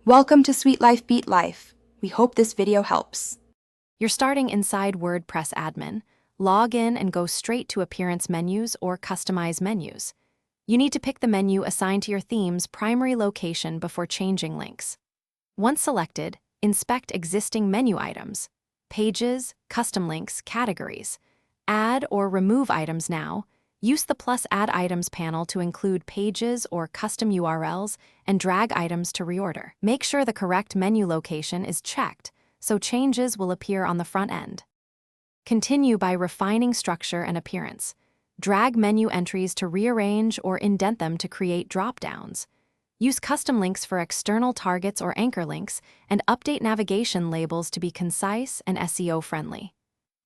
Welcome to Sweet Life Beat Life. We hope this video helps. You're starting inside WordPress admin. Log in and go straight to Appearance menus or Customize menus. You need to pick the menu assigned to your theme's primary location before changing links. Once selected, inspect existing menu items, pages, custom links, categories. Add or remove items now. Use the plus Add Items panel to include pages or custom URLs and drag items to reorder. Make sure the correct menu location is checked, so changes will appear on the front end. Continue by refining structure and appearance. Drag menu entries to rearrange or indent them to create drop-downs. Use custom links for external targets or anchor links, and update navigation labels to be concise and SEO-friendly.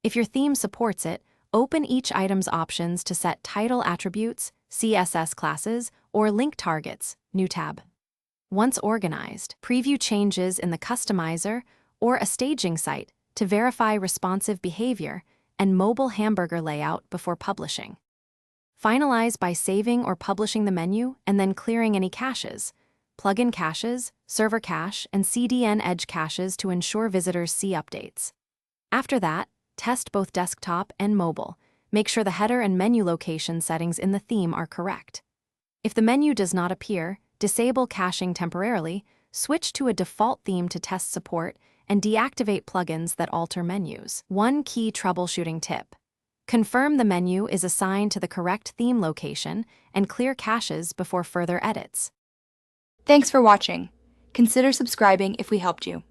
If your theme supports it, open each item's options to set title attributes, CSS classes, or link targets, new tab. Once organized, preview changes in the customizer or a staging site to verify responsive behavior and mobile hamburger layout before publishing. Finalize by saving or publishing the menu and then clearing any caches. Plugin caches, server cache, and CDN edge caches to ensure visitors see updates. After that, test both desktop and mobile. Make sure the header and menu location settings in the theme are correct. If the menu does not appear, disable caching temporarily, switch to a default theme to test support, and deactivate plugins that alter menus. One key troubleshooting tip: confirm the menu is assigned to the correct theme location and clear caches before further edits. Thanks for watching. Consider subscribing if we helped you.